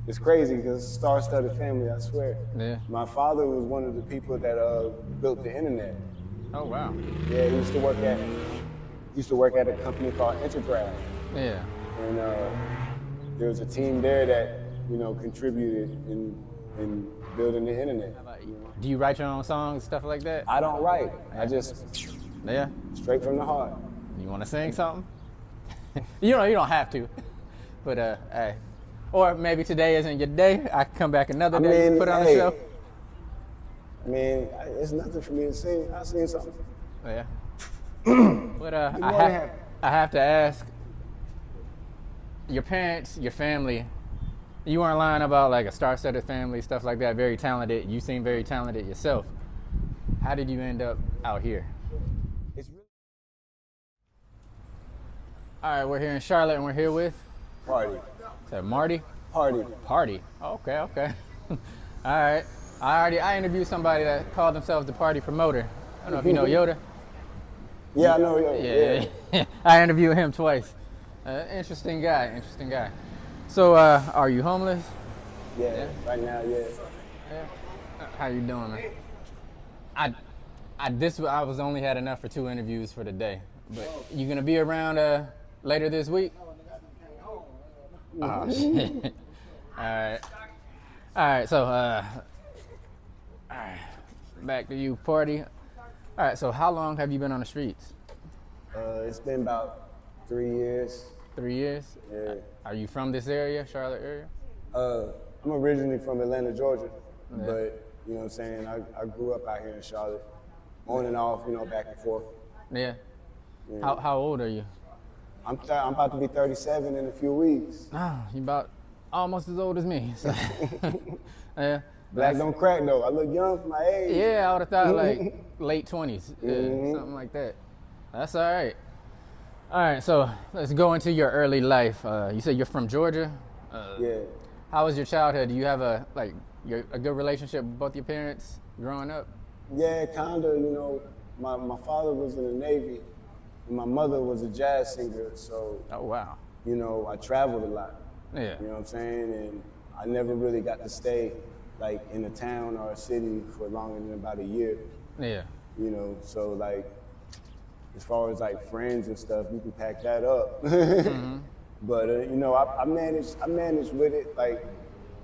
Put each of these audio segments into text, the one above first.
it's crazy because it's a star-studded family, I swear. Yeah. My father was one of the people that built the internet. Oh wow. Yeah, he used to work at a company called Intergraph, Yeah. and there was a team there that contributed in building the internet. Do you write your own songs, stuff like that? I don't write. I just Yeah. straight from the heart. You want to sing something? You don't have to, but hey, or maybe today isn't your day. I can come back another day, put on hey, the show. I mean, it's nothing for me to sing. I'll sing something. Yeah. But I have to ask, your parents, your family, you weren't lying about like a star-studded family, stuff like that, very talented. You seem very talented yourself. How did you end up out here? It's really All right, we're here in Charlotte and we're here with, party. is that Marty? Party. Party. Okay. All right. I interviewed somebody that called themselves the party promoter. I don't know if you know Yoda. Yeah, I know. Yeah. I interviewed him twice. Interesting guy. So, are you homeless? Yeah. Right now, yeah. Yeah. How you doing, man? I was only had enough for 2 interviews for the day. But you gonna be around later this week? Oh shit. All right. So, all right. Back to you, Party. All right. So, how long have you been on the streets? It's been about 3 years. 3 years? Yeah. Are you from this area, Charlotte area? I'm originally from Atlanta, Georgia, but you know what I'm saying. I grew up out here in Charlotte, on and off, back and forth. Yeah. How old are you? I'm about to be 37 in a few weeks. Oh, you about almost as old as me. So. Yeah. Black don't crack though. I look young for my age. Yeah, I would have thought like late 20s, something like that. That's all right. All right, so let's go into your early life. You said you're from Georgia. Yeah. How was your childhood? Do you have a good relationship with both your parents growing up? Yeah, kinda. My father was in the Navy, and my mother was a jazz singer. So Oh wow. I traveled a lot. Yeah. You know what I'm saying? And I never really got to stay like in a town or a city for longer than about a year. Yeah. So like as far as like friends and stuff, you can pack that up. But I managed with it. Like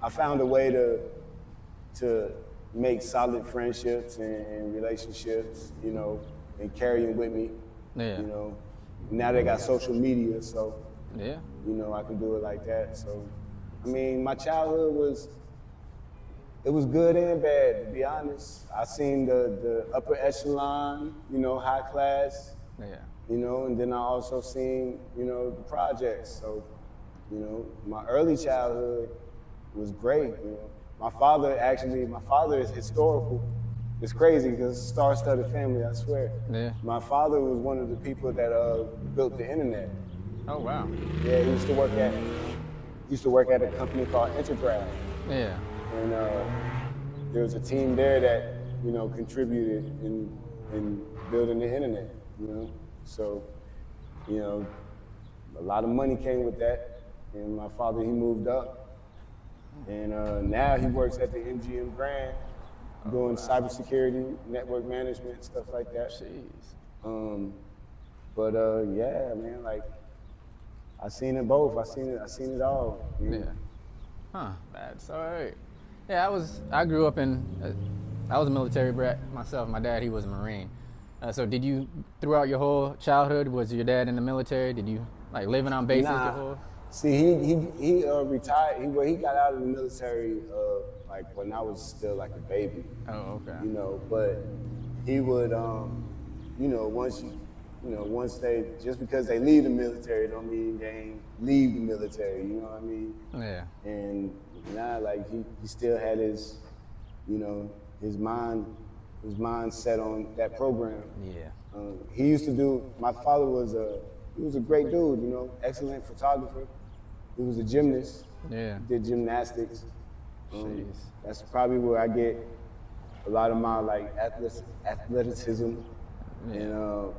I found a way to make solid friendships and relationships, and carry them with me. Yeah. Now they got social media, so Yeah. I can do it like that. So I mean, my childhood was good and bad, to be honest. I seen the upper echelon, high class, Yeah. and then I also seen, the projects. So, my early childhood was great. My father is historical. It's crazy because it's a star-studded family, I swear. Yeah. My father was one of the people that built the internet. Oh wow. Yeah, he used to work at a company called Intergraph. Yeah. And there was a team there that contributed in building the internet. So a lot of money came with that. And my father, he moved up, and now he works at the MGM Grand, doing cybersecurity, network management, stuff like that. Jeez. But yeah, man, like I seen it both. I seen it all. Yeah. Huh. That's all right. Yeah, I grew up in. I was a military brat myself. My dad, he was a Marine. So did you, throughout your whole childhood, was your dad in the military? Did you like living on bases Nah. your whole? See, he retired. He got out of the military like when I was still like a baby. Oh, okay. But he would once they, just because they leave the military don't mean they ain't leave the military. You know what I mean? Yeah. And now like he still had his his mind set on that program. Yeah. He used to do. My father was a great dude. Excellent photographer. He was a gymnast. Yeah. Did gymnastics. Jeez. That's probably where I get a lot of my like athleticism, and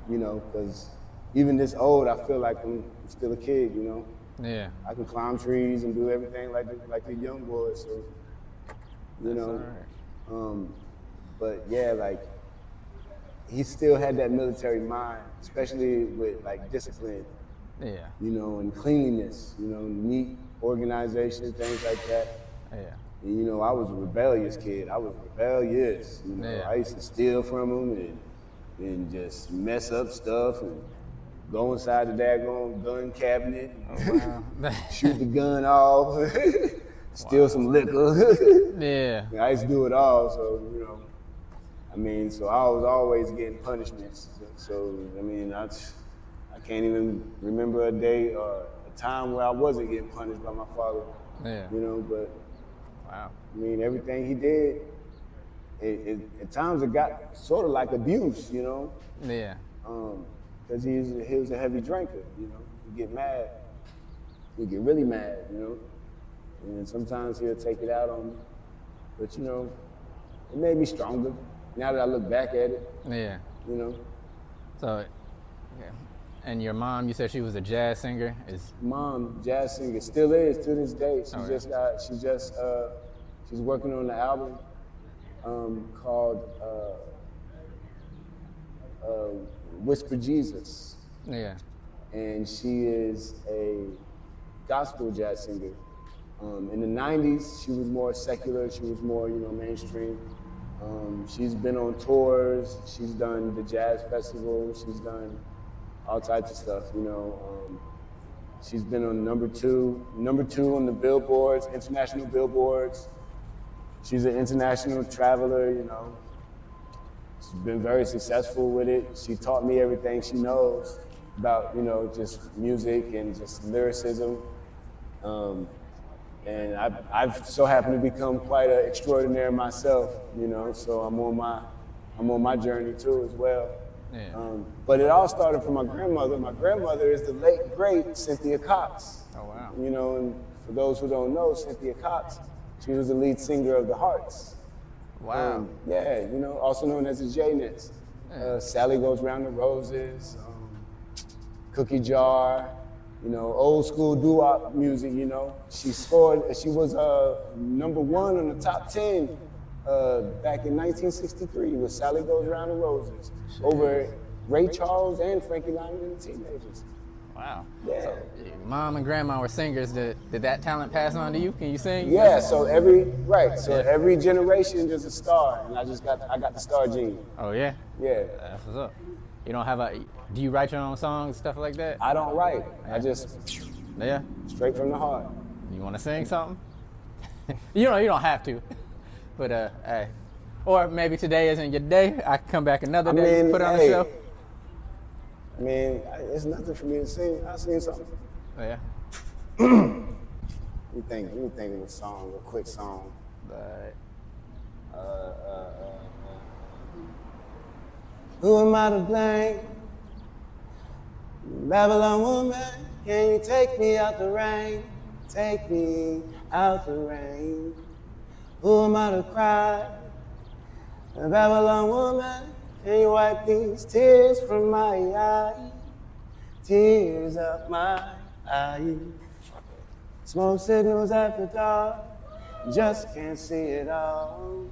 because even this old, I feel like I'm still a kid. Yeah. I can climb trees and do everything like the young boys. So, you That's know, all right. but yeah, like he still had that military mind, especially with like discipline, Yeah. you know, and cleanliness, you know, neat organization, things like that. Yeah. And, you know, I was a rebellious kid. I was rebellious. You know, Yeah. I used to steal from them and just mess up stuff and go inside the daggone gun cabinet, Wow. shoot the gun off, steal some liquor. Yeah. I used to do it all, so, you know, I mean, so I was always getting punishments. So, I mean, I can't even remember a day or a time where I wasn't getting punished by my father. Yeah. You know, but Wow. I mean, everything he did, at times it got sort of like abuse, you know, Yeah. because he was a heavy drinker, you know. He'd get mad, he'd get really mad, you know, and sometimes he'll take it out on me. But, you know, it made me stronger now that I look back at it, Yeah. you know. So, yeah. And your mom, you said she was a jazz singer. Mom, jazz singer, still is to this day. Oh, yeah. She's working on the album called Whisper Jesus. Yeah. And she is a gospel jazz singer. In the 90s, she was more secular, she was more, you know, mainstream. She's been on tours, she's done the jazz festival, she's done all types of stuff, you know. She's been on number two on the billboards, international billboards. She's an international traveler, you know. She's been very successful with it. She taught me everything she knows about, you know, just music and just lyricism. And I've so happened to become quite an extraordinaire myself, you know, so I'm on my journey too as well. Yeah. But it all started from my grandmother. My grandmother is the late, great Cynthia Cox. Oh, wow. You know, and for those who don't know, Cynthia Cox, she was the lead singer of the Hearts. Wow. Yeah, you know, also known as the J-Nets. Sally Goes Round the Roses, Cookie Jar, you know, old school doo-wop music, you know. She was number 1 on the top 10 back in 1963 with Sally Goes Round the Roses over Ray Charles and Frankie Lyman and the Teenagers. Wow. Yeah. So, your mom and grandma were singers. Did that talent pass on to you? Can you sing? Yeah, so every generation there's a star, and I got the star gene. Oh, yeah? Yeah. That's what's up. You don't have do you write your own songs, stuff like that? I don't write. I just Yeah? straight from the heart. You want to sing something? you don't have to. But, hey. Or maybe today isn't your day. I can come back another day, put on the show. I mean, it's nothing for me to sing. I'll sing something. Yeah. Let me think of a song, a quick song. But, Who am I to blame? Babylon woman, can you take me out the rain? Take me out the rain. Who am I to cry? Babylon woman, can you wipe these tears from my eyes? Tears of my eyes. Smoke signals after dark, just can't see it all.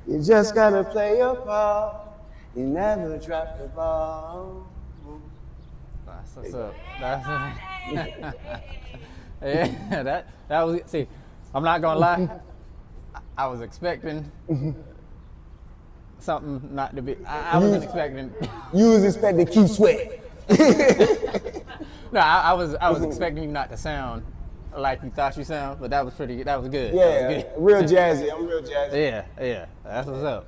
You just gotta play your part. You never drop the ball. that's what's up. Yeah, that was, see, I'm not gonna lie. I was expecting something not to be, I wasn't expecting. You was expecting to keep sweat. No, I was expecting you not to sound like you thought you sound, but that was good. Yeah, that was good. real jazzy. I'm real jazzy. Yeah, that's what's up.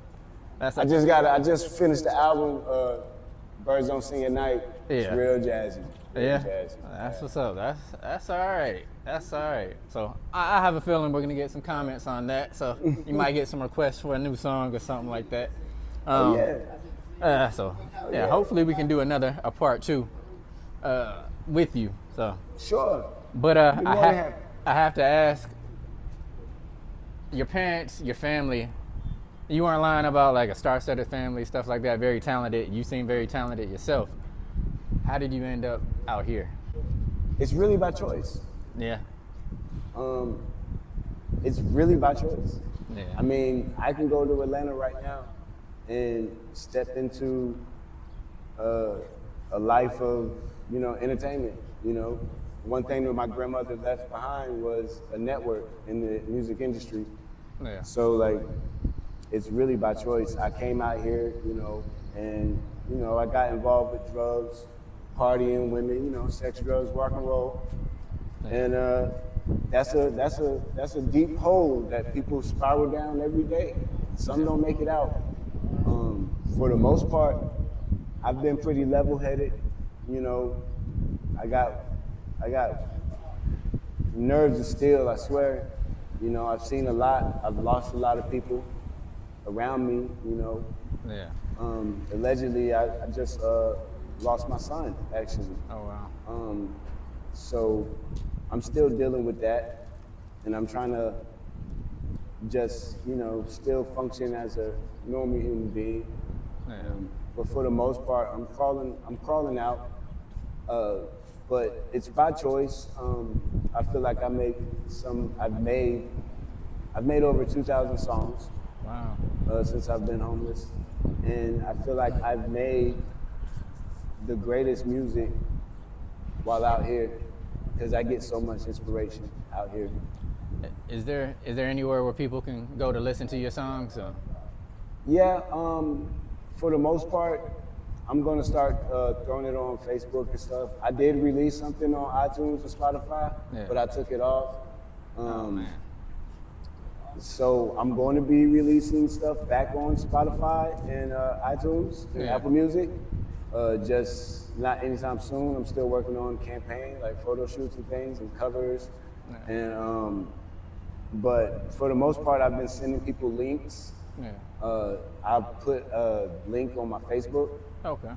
I just finished the album, Birds Don't Sing at Night. It's Yeah. real jazzy. Real Yeah, jazzy. that's what's up. That's all right. That's all right. So I have a feeling we're gonna get some comments on that. So you might get some requests for a new song or something like that. Yeah. So yeah, hopefully we can do a part 2 with you. So Sure. but Be more than happy. I have to ask, your parents, your family, you weren't lying about like a star-studded family, stuff like that, very talented. You seem very talented yourself. How did you end up out here? it's really by choice. Yeah. It's really by choice. Yeah. I mean, I can go to Atlanta right now and step into a life of, you know, entertainment. You know, one thing that my grandmother left behind was a network in the music industry. Yeah. So like, it's really by choice. I came out here, you know, and you know, I got involved with drugs, partying, women, you know, sex, drugs, rock and roll, and that's a deep hole that people spiral down every day. Some don't make it out. For the most part, I've been pretty level-headed. You know, I got nerves of steel, I swear. You know, I've seen a lot. I've lost a lot of people around me, you know. Yeah. Allegedly, I just lost my son, actually. Oh, wow. So I'm still dealing with that, and I'm trying to just, you know, still function as a normal human being. Yeah. But for the most part, I'm crawling out. But it's by choice. I feel like I've made over 2,000 songs. Wow. Since I've been homeless, and I feel like I've made the greatest music while out here, because I get so much inspiration out here. Is there anywhere where people can go to listen to your songs? Or? Yeah, for the most part, I'm gonna start throwing it on Facebook and stuff. I did release something on iTunes and Spotify, Yeah. but I took it off. Oh, man. So I'm going to be releasing stuff back on Spotify and iTunes and Yeah. Apple Music. Just not anytime soon. I'm still working on a campaign, like photo shoots and things and covers. Yeah. And but for the most part, I've been sending people links. Yeah. I put a link on my Facebook, Okay.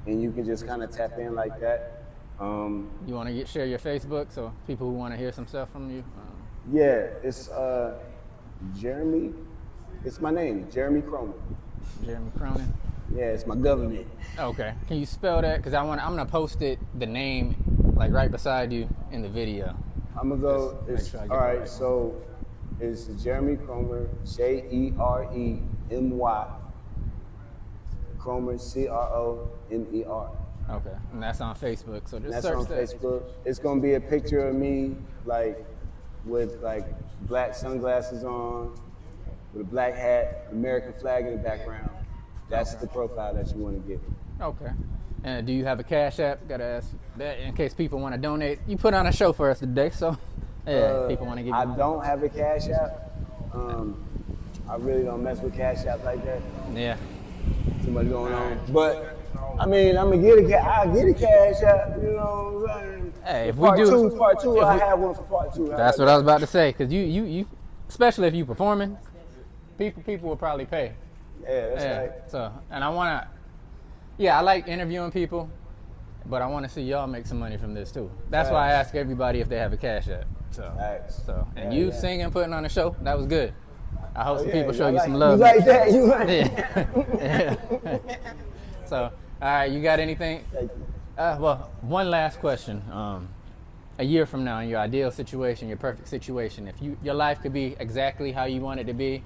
and you can just kind of tap in like that. You want to share your Facebook so people who want to hear some stuff from you? Yeah, it's Jeremy. It's my name, Jeremy Cronin. Jeremy Cronin. Yeah, it's my government. Okay. Can you spell that? Because I'm gonna post the name like right beside you in the video. I'm gonna go. Just make sure I get All the right, right so it's Jeremy Cromer, Jeremy, Cromer, Cromer. Okay. And that's on Facebook. So just That's search on that. Facebook. It's gonna be a picture of me, like with like black sunglasses on, with a black hat, American flag in the background. That's the profile that you want to get. Okay. And do you have a Cash App? Gotta ask that in case people want to donate. You put on a show for us today, so yeah, people want to give you. I don't have a Cash App. I really don't mess with Cash App like that. Yeah. Too much going on. But I mean, I'm gonna I'll get a Cash App. You know what I'm saying? Hey, if we part do, part two, I have one for part two. That's what I was about to say. Cause you, especially if you performing, people will probably pay. Yeah, that's Yeah. right. So, and I like interviewing people, but I want to see y'all make some money from this too. That's why I ask everybody if they have a Cash App. So, Facts. and Yeah, you yeah. singing, putting on a show, that was good. I hope some Yeah, people show you like, some love. You like that? You like Yeah. Yeah. So, all right, you got anything? Thank you. Well, one last question. A year from now, in your ideal situation, your perfect situation, if your life could be exactly how you want it to be,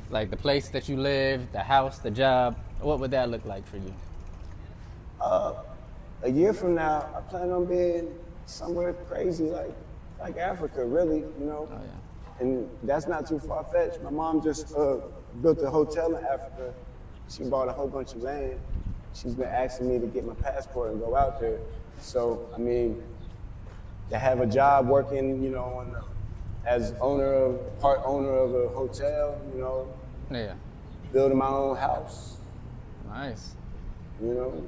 like the place that you live, the house, the job, what would that look like for you? A year from now, I plan on being somewhere crazy like Africa, really, you know. Oh, yeah. And that's not too far-fetched. My mom just built a hotel in Africa. She bought a whole bunch of land. She's been asking me to get my passport and go out there. So, I mean, to have a job working, you know, as part owner of a hotel, you know, Yeah. building my own house, Nice. you know.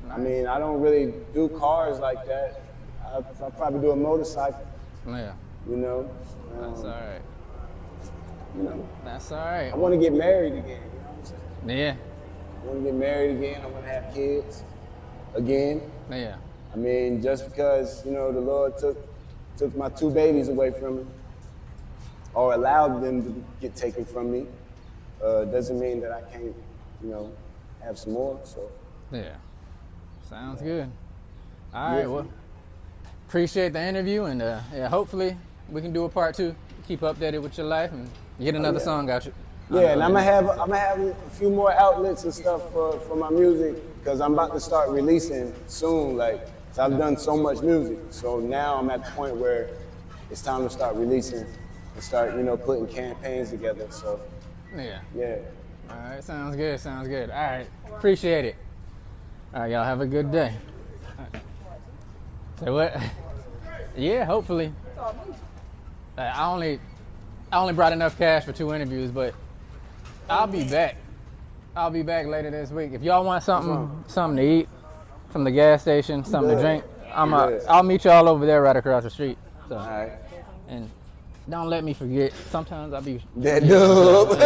I mean, I don't really do cars like that. I'll probably do a motorcycle, Yeah. you know. That's all right. You know, That's all right. I want to get married again, you know what I'm saying? Yeah. I want to get married again. I want to have kids again. Yeah. I mean, just because, you know, the Lord took my 2 babies away from me or allowed them to get taken from me, doesn't mean that I can't, you know, have some more. So, Yeah. Sounds good. All right. Yeah. Well, appreciate the interview, and yeah, hopefully we can do a part 2. Keep updated with your life and get another song out. Yeah, and I'm gonna have a few more outlets and stuff for my music, because I'm about to start releasing soon. Like, so I've done so much music, so now I'm at the point where it's time to start releasing and start, putting campaigns together. So yeah. All right, sounds good. All right, appreciate it. All right, y'all have a good day. Right. Say what? Yeah, hopefully. I only brought enough cash for 2 interviews, but I'll be back. I'll be back later this week. If y'all want something to eat from the gas station, something to drink, I'll meet y'all over there right across the street. So, all right. And don't let me forget. Sometimes I'll be that dub.